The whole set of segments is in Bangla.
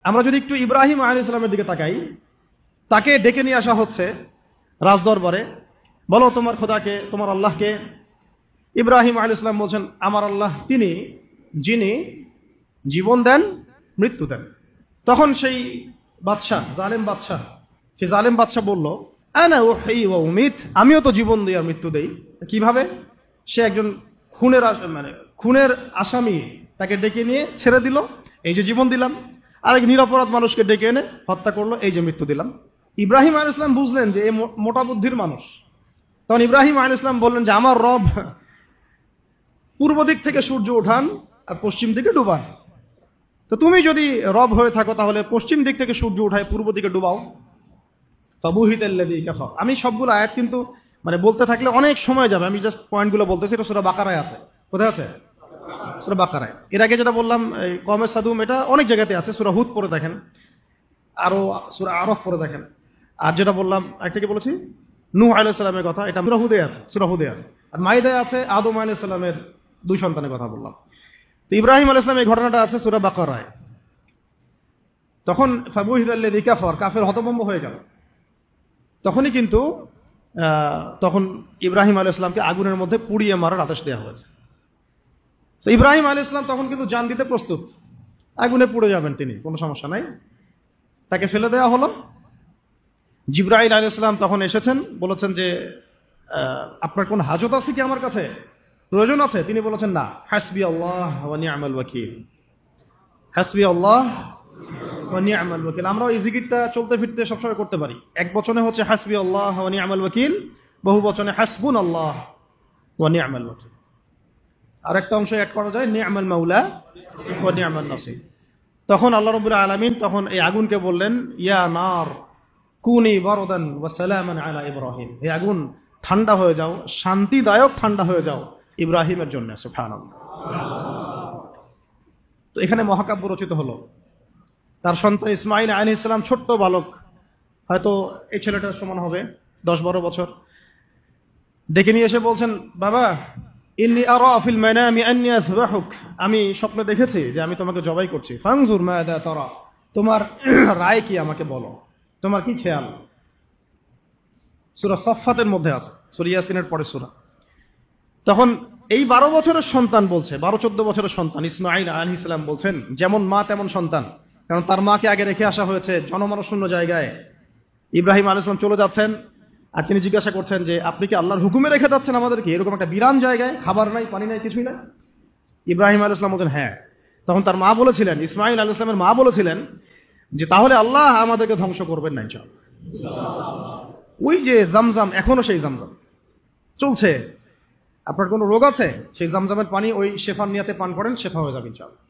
আমরা যদি একটু ইব্রাহিম আলাইহিস সালামের দিকে তাকাই, তাকে ডেকে নিয়ে আসা হচ্ছে রাজদরবারে, বলো তোমার খোদাকে, তোমার আল্লাহকে। ইব্রাহিম আলাইহিস সালাম বলছেন, আমার আল্লাহ তিনি যিনি জীবন দেন, মৃত্যু দেন। তখন সেই বাদশাহ, সেই জালেম বাদশাহ বলল, আনা উহয়ি ওয়া উমীত, আমিও তো জীবন দিই আর মৃত্যু দেই। কিভাবে? সে একজন খুনের আসামি, তাকে ডেকে নিয়ে ছেড়ে দিল, এই যে জীবন দিলাম। আরেক নিরপরাধ মানুষকে ডেকে এনে হত্যা করলো, এই যে মৃত্যু দিলাম। ইব্রাহিম আলাইহিস সালাম বুঝলেন যে এই মোটা বুদ্ধির মানুষ। তখন ইব্রাহিম আলাইহিস সালাম বললেন যে আমার রব পূর্ব দিক থেকে সূর্য ওঠান আর পশ্চিম দিকে ডুবান। তো তুমি যদি রব হয়ে থাকো তাহলে পশ্চিম দিক থেকে সূর্য উঠায় পূর্ব দিকে ডুবাও। ফাবুহিতাল্লাযী কাফার। আমি সবগুলো আয়াত কিন্তু বলতে থাকলে অনেক সময় যাবে, আমি জাস্ট পয়েন্টগুলো বলতেছি। এটা সূরা বাকারায় আছে। কোথায় আছে? সূরা বাকারায়। এর আগে যেটা বললাম কওমে সাদুম, এটা অনেক জায়গাতে আছে। সূরা হুদ পড়ে দেখেন, আরো সূরা আরফ পড়ে দেখেন। আর যেটা বললাম একটা কি বলেছি, নূহ আলাইহিস সালামের কথা, এটা সূরা হুদে আছে। আর মাইদায় আছে আদম আলাইহিস সালামের 2 সন্তানের কথা বললাম। তো ইব্রাহিম আলাইহিস সালাম এই ঘটনাটা আছে সূরা বাকারায়। তখন ফাবুহিতাল্লাযী কাফার, কাফের হতভম্ব হয়ে গেল। তখনই কিন্তু তখন ইব্রাহিম আলাইহিস সালামকে আগুনের মধ্যে পুড়িয়ে মারার আদেশ দেওয়া হয়েছে। তো ইব্রাহিম আলাইহিস সালাম তখন কিন্তু জান দিতে প্রস্তুত, আগুনে পুড়ে যাবেন তিনি, কোনো সমস্যা নাই। তাকে ফেলে দেওয়া হলো। জিবরাইল আলাইহিস সালাম তখন এসেছেন, বলেছেন যে আপনার কোন হাজত আছে কি আমার কাছে, প্রয়োজন আছে? তিনি বলেছেন না, হাসবি আল্লাহ ওয়া নি'মাল ওয়াকিল, হাসবি আল্লাহ ওয়া নি'মাল ওয়াকিল। আমরাও এই জিকিরটা চলতে ফিরতে সবসময় করতে পারি। এক বচনে হচ্ছে হাসবি আল্লাহ ওয়া নি'মাল ওয়াকিল, বহু বচনে হাসবুন আল্লাহ ওয়া নি'মাল ওয়াকিল। আরেকটা অংশ অ্যাড করা যায়, নি'মাল মাওলা ওয়া নি'মান নাসির। তখন আল্লাহ রাব্বুল আলামিন তখন এই আগুনকে বললেন, ইয়া নার কুনি বারদান ওয়া সালামান আলা ইব্রাহিম, হে আগুন ঠান্ডা হয়ে যাও, শান্তিদায়ক ঠান্ডা হয়ে যাও ইব্রাহিমের জন্য। সুবহানাল্লাহ। তো এখানে মহাকাব্য রচিত হলো। তার সন্তান ইসমাঈল আলাইহিস সালাম ছোট্ট বালক, হয়তো এই ছেলেটার সমান হবে, 10-12 বছর, ডেকে নিয়ে এসে বলছেন, বাবা ইন্নী আরা ফিল মানামি আন্নী আযবাহুক, আমি স্বপ্নে দেখেছি যে আমি তোমাকে জবাই করছি। ফানজুর মাযা তারা, তোমার রায় কি আমাকে বলো, তোমার কি খেয়াল? সূরা সাফফাতের মধ্যে আছে, সূরা ইয়াসিনের পরে সূরা। তখন এই 12 বছরের সন্তান বলছে, 12-14 বছরের সন্তান ইসমাঈল আলাইহিস সালাম বলছেন, যেমন মা তেমন সন্তান। কারণ তার মাকে আগে রেখে আসা হয়েছে জনমানবশূন্য জায়গায়। ইব্রাহিম আলাইহিস সালাম চলে যাচ্ছেন, আর তিনি জিজ্ঞাসা করছেন যে আপনি কি আল্লাহর হুকুমে রেখে যাচ্ছেন আমাদেরকে এরকম একটা বিরান জায়গায়, খাবার নাই, পানি নাই, কিছুই নাই? ইব্রাহিম আলাইহিস সালাম বলছেন হ্যাঁ। তখন তার মা বলেছিলেন, ইসমাঈল আলাইহিস সালামের মা বলেছিলেন যে তাহলে আল্লাহ আমাদেরকে ধ্বংস করবেন না ইনশাআল্লাহ। ওই যে জামজাম, এখনো সেই জামজাম চলছে। আপনার কোনো রোগ আছে, সেই জামজামের পানি ওই শেফার নিয়াতে পান করেন, শেফা হয়ে যাবে ইনশাআল্লাহ।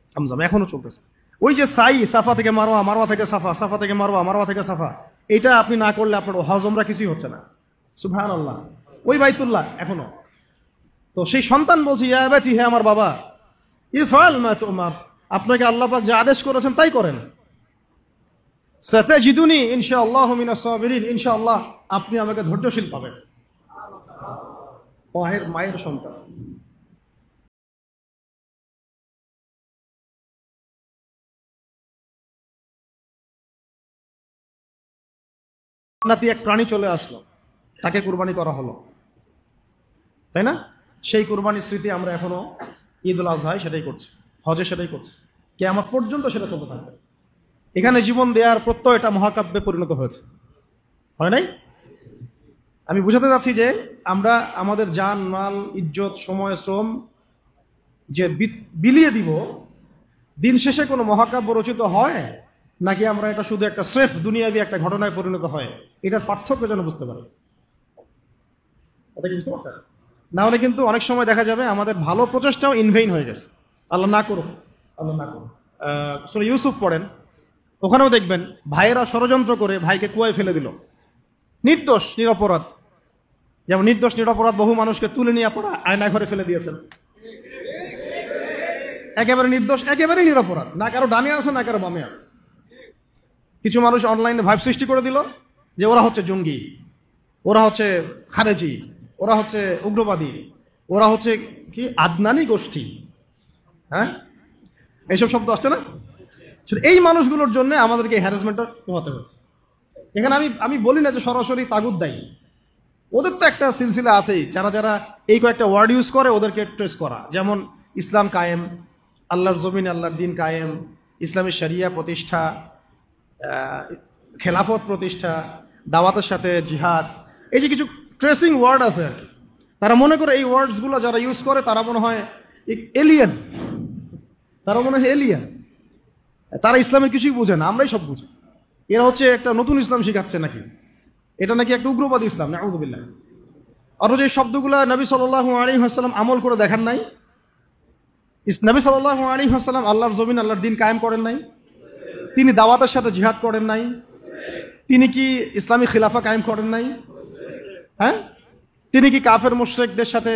জামজাম এখনো চলতেছে। ওই যে সাফা থেকে মারওয়া, মারওয়া থেকে সাফা, সাফা থেকে মারওয়া, মারওয়া থেকে সাফা, এটা আপনি না করলে আপনার হজ উমরা কিছুই হচ্ছে না। সুবহানাল্লাহ। ওই বাইতুল্লাহ এখনো। তো সেই সন্তান বলছে, ইয়া আবাতি, হে আমার বাবা, ইফআল মা তুমার, আপনাকে আল্লাহ পাক যে আদেশ করেছেন তাই করেন। সাতাজিদুনি ইনশাআল্লাহু মিনাস সাবিরিন, ইনশাআল্লাহ আপনি আমাকে ধৈর্যশীল পাবেন। মায়ের সন্তান। নাতি এক প্রাণী চলে আসলো, তাকে কুরবানি করা হলো, তাই না? সেই কুরবানির স্মৃতি আমরা এখনো ঈদুল আজহায় সেটাই করছি, হজে সেটাই করছি, কিয়ামত পর্যন্ত সেটা চলতে থাকবে। এখানে জীবন দেওয়ার প্রত্যয়টা মহাকাব্যে পরিণত হয়েছে, হয় নাই? আমি বুঝাতে যাচ্ছি যে আমরা আমাদের জান মাল ইজ্জত সময় শ্রম যে বিলিয়ে দিব, দিন শেষে কোনো মহাকাব্য রচিত হয় নাকি আমরা এটা শুধু একটা স্রেফ দুনিয়াবি একটা ঘটনায় পরিণত হয়, এটার পার্থক্য যেন বুঝতে পারে। এটা কি বুঝতে পারছেন? না হলে কিন্তু অনেক সময় দেখা যাবে আমাদের ভালো প্রচেষ্টাও ইনভেইন হয়ে গেছে। আল্লাহ না করুক, আল্লাহ না করুক। সূরা ইউসুফ পড়েন, ওখানেও দেখবেন ভাইয়েরা ষড়যন্ত্র করে ভাইকে কুয়ায় ফেলে দিল, নির্দোষ নিরপরাধ। যেমন নির্দোষ নিরপরাধ বহু মানুষকে তুলে নিয়ে পড়া আয়না ঘরে ফেলে দিয়েছেন। একেবারে নির্দোষ, একেবারে নিরপরাধ, না কারো ডানে আছে না কারো বামে আছে। কিছু মানুষ অনলাইনে ভাইব সৃষ্টি করে দিল যে ওরা হচ্ছে জঙ্গি, ওরা হচ্ছে খারেজি, ওরা হচ্ছে উগ্রবাদী, ওরা হচ্ছে কি আদনানি গোষ্ঠী। হ্যাঁ, এইসব শব্দ আসছে না? এই মানুষগুলোর জন্য আমাদেরকে হ্যারাসমেন্টটা পোহাতে হয়েছে। এখানে আমি বলি না যে সরাসরি তাগুত দায়ী, ওদের তো একটা সিলসিলা আছেই, যারা যারা এই কয়েকটা ওয়ার্ড ইউজ করে ওদেরকে ট্রেস করা, যেমন ইসলাম কায়েম, আল্লাহর জমিন আল্লাহর দিন কায়েম, ইসলামের শরিয়া প্রতিষ্ঠা, খেলাফত প্রতিষ্ঠা, দাওয়াতের সাথে জিহাদ, এই যে কিছু ট্রেসিং ওয়ার্ড আছে আর কি। তারা মনে করে এই ওয়ার্ডসগুলো যারা ইউজ করে তারা মনে হয় এলিয়েন, তারা ইসলামের কিছুই বোঝে না, আমরাই সব বুঝি। এরা হচ্ছে একটা নতুন ইসলাম শিখাচ্ছে নাকি, এটা নাকি একটা উগ্রবাদী ইসলাম, নাউযুবিল্লাহ। অথচ এই শব্দগুলো নবী সাল্লাল্লাহু আলাইহি ওয়াসাল্লাম আমল করে দেখান নাই। নবী সাল্লাল্লাহু আলাইহি ওয়াসাল্লাম আল্লাহর জমিন আল্লাহর দিন কায়েম করেন নাই, তিনি দাওয়াতের সাথে জিহাদ করেন নাই, তিনি কি ইসলামী খিলাফা কায়েম করেন নাই? হ্যাঁ, তিনি কি কাফের মুশরিকদের সাথে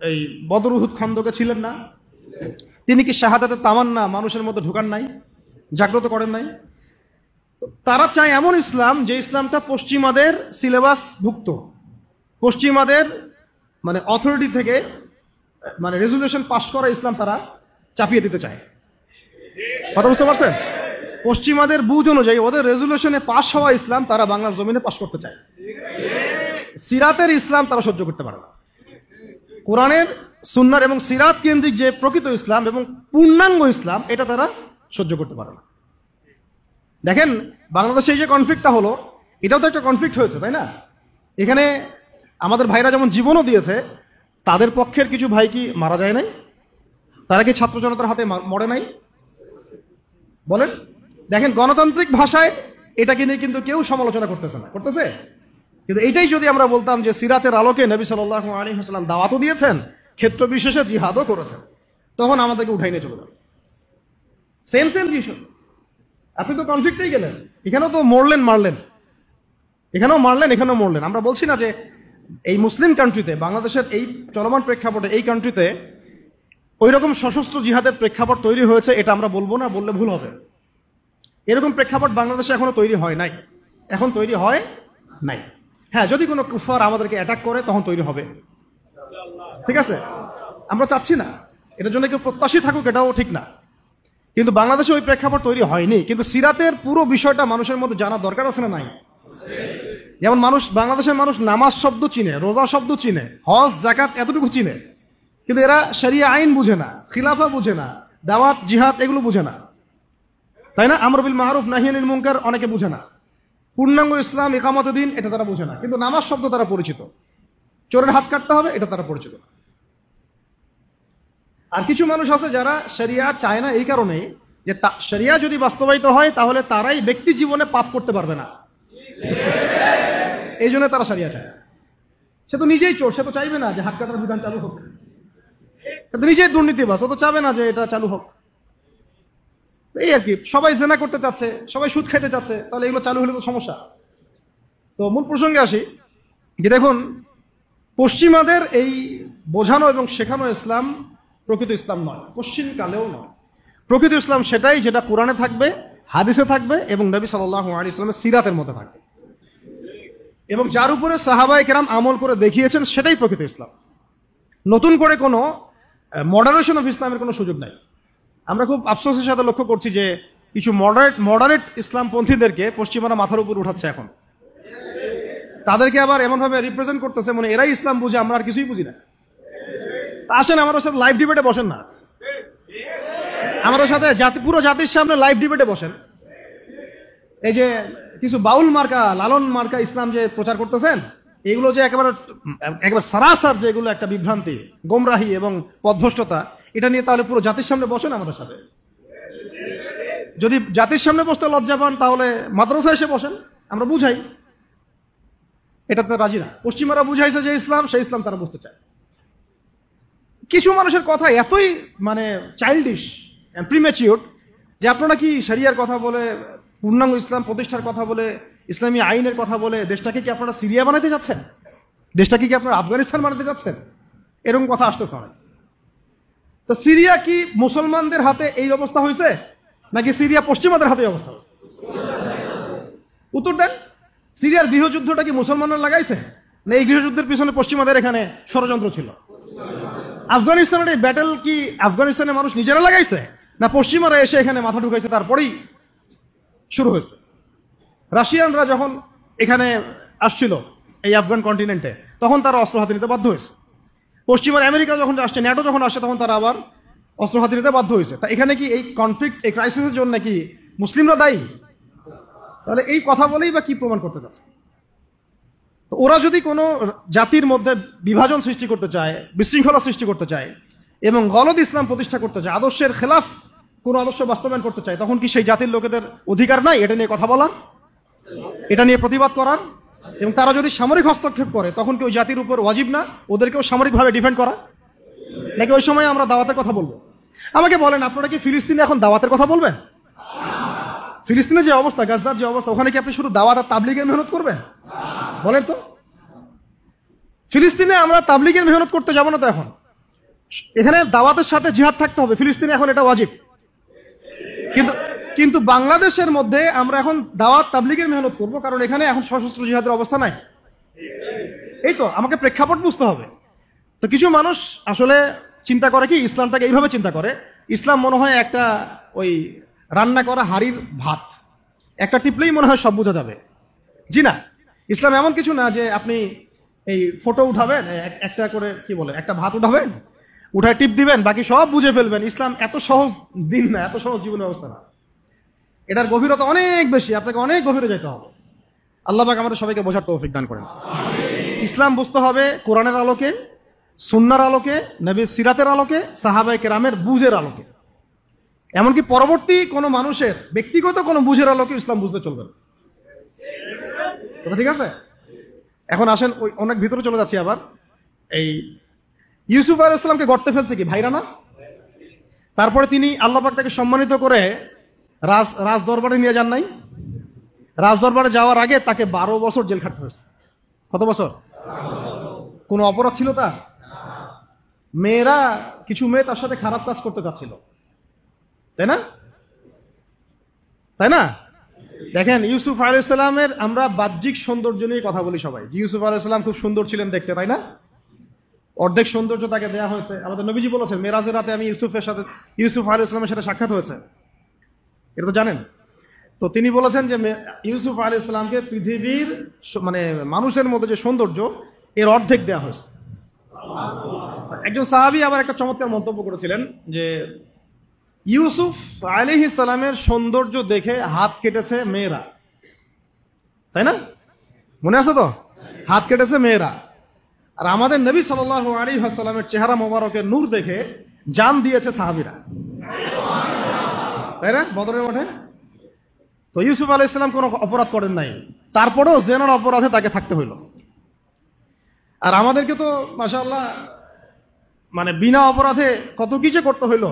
এই বদর উহুদ খন্দকে ছিলেন না? তিনি কি শাহাদাতের তামান্না মানুষের মধ্যে ঢুকান নাই, জাগ্রত করেন নাই? তারা চায় এমন ইসলাম যে ইসলামটা পশ্চিমাদের সিলেবাস ভুক্ত, পশ্চিমাদের মানে অথরিটি থেকে মানে রেজুলেশন পাস করা ইসলাম তারা চাপিয়ে দিতে চায়। কথা বুঝতে পারছেন? পশ্চিমাদের বুঝ অনুযায়ী ওদের রেজুলেশনে পাস হওয়া ইসলাম তারা বাংলার জমিনে পাস করতে চায়। সিরাতের ইসলাম তারা সহ্য করতে পারে না। কোরআনের, সুন্নার এবং সিরাত কেন্দ্রিক যে প্রকৃত ইসলাম এবং পূর্ণাঙ্গ ইসলাম, এটা তারা সহ্য করতে পারে না। দেখেন বাংলাদেশে এই যে কনফ্লিক্টটা হলো, এটাও তো একটা কনফ্লিক্ট হয়েছে, তাই না? এখানে আমাদের ভাইরা যেমন জীবনও দিয়েছে, তাদের পক্ষের কিছু ভাই কি মারা যায় নাই? তারা কি ছাত্র জনতার হাতে মরে নাই? বলেন। দেখেন গণতান্ত্রিক ভাষায় এটাকে নিয়ে কিন্তু কেউ সমালোচনা করতেছে না, করতেছে? কিন্তু এইটাই যদি আমরা বলতাম যে সিরাতের আলোকে নবী সাল্লাল্লাহু আলাইহি ওয়াসাল্লাম দাওয়াতও দিয়েছেন, ক্ষেত্র বিশেষে জিহাদও করেছেন, তখন আমাদেরকে উঠাই নিয়ে চলে যাবে। সেম বিষয়। আপনি তো কনফ্লিক্টেই গেলেন, এখানেও তো মারলেন, এখানেও মরলেন। আমরা বলছি না যে এই মুসলিম কান্ট্রিতে, বাংলাদেশের এই চলমান প্রেক্ষাপটে, এই কান্ট্রিতে ওই রকম সশস্ত্র জিহাদের প্রেক্ষাপট তৈরি হয়েছে, এটা আমরা বলবো না, বললে ভুল হবে। এরকম প্রেক্ষাপট বাংলাদেশে এখনো তৈরি হয় নাই, এখন তৈরি হয় নাই। হ্যাঁ, যদি কোনো কুফার আমাদেরকে অ্যাটাক করে তখন তৈরি হবে, ঠিক আছে? আমরা চাচ্ছি না এটার জন্য কেউ প্রত্যাশী থাকুক, এটাও ঠিক না। কিন্তু বাংলাদেশে ওই প্রেক্ষাপট তৈরি হয়নি। কিন্তু সিরাতের পুরো বিষয়টা মানুষের মধ্যে জানা দরকার আছে না নাই? যেমন বাংলাদেশের মানুষ নামাজ শব্দ চিনে, রোজা শব্দ চিনে, হজ যাকাত এতটুকু চিনে, কিন্তু এরা শরিয়া আইন বুঝে না, খিলাফা বুঝে না, দাওয়াত জিহাদ এগুলো বুঝে না, তাই না? আমর বিল মারুফ নাহি আনিল মুনকার অনেকে বুঝে না, পূর্ণাঙ্গ ইসলাম ইকামতে দিন এটা তারা বুঝে না। কিন্তু নামাজ শব্দ তারা পরিচিত, চোরের হাত কাটতে হবে এটা তারা পরিচিত। আর কিছু মানুষ আছে যারা শরিয়া চায় না এই কারণেই যে শরিয়া যদি বাস্তবায়িত হয় তাহলে তারাই ব্যক্তি জীবনে পাপ করতে পারবে না, এই জন্য তারা শরিয়া চায়। সে তো নিজেই চোর, সে তো চাইবে না যে হাত কাটার বিধান চালু হোক, সে তো নিজেই দুর্নীতিবাজ, ও তো চাবে না যে এটা চালু হোক। এই আর কি, সবাই জেনা করতে চাচ্ছে, সবাই সুদ খাইতে চাচ্ছে, তাহলে এগুলো চালু হলে তো সমস্যা। তো মূল প্রসঙ্গে আসি যে দেখুন, পশ্চিমাদের এই বোঝানো এবং শেখানো ইসলাম প্রকৃত ইসলাম নয়, পশ্চিমকালেও নয়। প্রকৃত ইসলাম সেটাই যেটা কোরআনে থাকবে, হাদিসে থাকবে এবং নবী সাল্লাল্লাহু আলাইহি ওয়াসাল্লামের সিরাতের মধ্যে থাকবে, এবং যার উপরে সাহাবায়ে কেরাম আমল করে দেখিয়েছেন সেটাই প্রকৃত ইসলাম। নতুন করে কোনো মডারেশন অফ ইসলামের কোনো সুযোগ নাই। আমরা খুব আফসোসের সাথে লক্ষ্য করছি যে কিছু মডারেট ইসলামপন্থীদেরকে পশ্চিমারা মাথার উপর উঠাচ্ছে এখন, তাদেরকে আবার এমনভাবে রিপ্রেজেন্ট করতেছে মানে এরাই ইসলাম বুঝে, আমরা আর কিছুই বুঝি না। আসেন আমার সাথে লাইভ ডিবেটে বসেন না, আমার সাথে পুরো জাতির সামনে লাইভ ডিবেটে বসেন। এই যে কিছু বাউল মার্কা, লালন মার্কা ইসলাম যে প্রচার করতেছেন, এগুলো যে একেবারে সারাসার যেগুলো একটা বিভ্রান্তি, গোমরাহি এবং পথভ্রষ্টতা, এটা নিয়ে তাহলে পুরো জাতির সামনে বসেন আমাদের সাথে। যদি জাতির সামনে বসতে লজ্জা পান তাহলে মাদ্রাসায় এসে বসেন, আমরা বুঝাই। এটাতে রাজি না। পশ্চিমারা বুঝাইছে যে ইসলাম, সেই ইসলাম তারা বুঝতে চায়। কিছু মানুষের কথা এতই মানে চাইল্ডিশ, প্রিম্যাচিওর, যে আপনারা কি শরিয়ার কথা বলে, পূর্ণাঙ্গ ইসলাম প্রতিষ্ঠার কথা বলে, ইসলামী আইনের কথা বলে দেশটাকে কি আপনারা সিরিয়া বানাতে যাচ্ছেন? দেশটাকে কি আপনারা আফগানিস্তান বানাতে যাচ্ছেন? এরকম কথা আসতেছে অনেক। তো সিরিয়া কি মুসলমানদের হাতে এই অবস্থা হয়েছে, নাকি সিরিয়া পশ্চিমাদের হাতে এই অবস্থা হয়েছে? উত্তর দেন। সিরিয়ার গৃহযুদ্ধটা কি মুসলমানরা লাগাইছে, না এই গৃহযুদ্ধের পিছনে পশ্চিমাদের এখানে ষড়যন্ত্র ছিল? আফগানিস্তানের এই ব্যাটেল কি আফগানিস্তানের মানুষ নিজেরা লাগাইছে, না পশ্চিমারা এসে এখানে মাথা ঢুকাইছে তারপরেই শুরু হয়েছে? রাশিয়ানরা যখন এখানে আসছিল এই আফগান কন্টিনেন্টে, তখন তারা অস্ত্র হাতে নিতে বাধ্য হয়েছে। পশ্চিমার আমেরিকা যখন আসছে, ন্যাটো যখন আসছে, তখন তারা আবার অস্ত্র হাতে নিতে বাধ্য হয়েছে। তা এখানে কি এই কনফ্লিক্ট, এই ক্রাইসিসের জন্য কি মুসলিমরা দায়ী? তাহলে এই কথা বলেই বা কি প্রমাণ করতে চাচ্ছে? তো ওরা যদি কোনো জাতির মধ্যে বিভাজন সৃষ্টি করতে চায়, বিশৃঙ্খলা সৃষ্টি করতে চায় এবং গলদ ইসলাম প্রতিষ্ঠা করতে চায়, আদর্শের খেলাফ কোনো আদর্শ বাস্তবায়ন করতে চায়, তখন কি সেই জাতির লোকেদের অধিকার নাই এটা নিয়ে কথা বলার, এটা নিয়ে প্রতিবাদ করার? এবং তারা যদি সামরিক হস্তক্ষেপ করে, তখন কি ওই জাতির উপর ওয়াজিব না ওদেরকেও সামরিকভাবে ডিফেন্ড করা? নাকি ওই সময় আমরা দাওয়াতের কথা বলবো? আমাকে বলেন, আপনারা কি ফিলিস্তিনে এখন দাওয়াতের কথা বলবেন? ফিলিস্তিনের যে অবস্থা, গাজার যে অবস্থা, ওখানে কি আপনি শুধু দাওয়াত আর তাবলিগের মেহনত করবেন? বলেন তো। ফিলিস্তিনে আমরা তাবলিগের মেহনত করতে যাবো না তো এখন। এখানে দাওয়াতের সাথে জিহাদ থাকতে হবে, ফিলিস্তিনে এখন এটা ওয়াজিব। কিন্তু বাংলাদেশের মধ্যে আমরা এখন দাওয়াত তাবলিগের মেহনত করব, কারণ এখানে এখন সশস্ত্র জিহাদের অবস্থা নাই। এই তো আমাকে প্রেক্ষাপট বুঝতে হবে। তো কিছু মানুষ আসলে চিন্তা করে কি, ইসলামটাকে এইভাবে চিন্তা করে, ইসলাম মনে হয় একটা ওই রান্না করা হাড়ির ভাত, একটা টিপলেই মনে হয় সব বোঝা যাবে। জি না, ইসলাম এমন কিছু না যে আপনি এই ফটো উঠাবেন, একটা করে কি বলে একটা ভাত উঠাবেন, উঠায় টিপ দিবেন, বাকি সব বুঝে ফেলবেন। ইসলাম এত সহজ দিন না, এত সহজ জীবন ব্যবস্থা না। এটার গভীরতা অনেক বেশি, আপনাকে অনেক গভীরে যেতে হবে। আল্লাহ পাক আমাদের সবাইকে বোঝার তৌফিক দান করেন। ইসলাম বুঝতে হবে কোরআনের আলোকে, সুন্নাহর আলোকে, নবীর সিরাতের আলোকে, সাহাবায়ে কেরামের বুঝের আলোকে। এমনকি পরবর্তী কোনো মানুষের ব্যক্তিগত কোনো বুঝের আলোকে ইসলাম বুঝতে চলবে না। কথা ঠিক আছে? এখন আসেন, ওই অনেক ভিতরে চলে যাচ্ছি আবার। এই ইউসুফ আলাইহিস সালামকে গর্তে ফেলছে কি ভাইরা না? তারপরে তিনি আল্লাহ পাক তাকে সম্মানিত করে রাজ দরবারে নিয়ে যান নাই? রাজ দরবারে যাওয়ার আগে তাকে 12 বছর জেল খাটতে হয়েছে। কত বছর? কোনো অপরাধ ছিল তার? মেয়েরা, কিছু মেয়ে তার সাথে খারাপ কাজ করতে যাচ্ছিল, তাই না? তাই না? দেখেন, ইউসুফ আলাইহিস সালামের আমরা বাহ্যিক সৌন্দর্য নিয়ে কথা বলি সবাই, ইউসুফ আলাইহিস সালাম খুব সুন্দর ছিলেন দেখতে, তাই না? অর্ধেক সৌন্দর্য তাকে দেয়া হয়েছে। আমাদের নবীজি বলেছেন, মেরাজের রাতে আমি ইউসুফ আলাইহিস সালামের সাথে সাক্ষাৎ হয়েছে, এটা তো জানেন। তো তিনি বলেছেন যে ইউসুফ আলাইহিস সালামকে পৃথিবীর মানে মানুষের মধ্যে যে সৌন্দর্য, এর অর্ধেক দেয়া হয়েছে। একজন সাহাবী আবার একটা চমৎকার মন্তব্য করেছিলেন যে ইউসুফ আলাইহিস সালামের সৌন্দর্য দেখে হাত কেটেছে মেয়েরা, তাই না? মনে আছে তো? হাত কেটেছে মেয়েরা। আর আমাদের নবী সাল্লাল্লাহু আলাইহি ওয়াসাল্লামের চেহারা মোবারকের নূর দেখে জান দিয়েছে সাহাবীরা, তাই না? বদরের মাঠে। তো ইউসুফ আলাইহিস সালাম কোনো অপরাধ করেন নাই, তারপরেও জেনার অপরাধে তাকে থাকতে হইল। আর আমাদেরকে তো মাশাআল্লাহ মানে বিনা অপরাধে কত কিছু করতে হইল।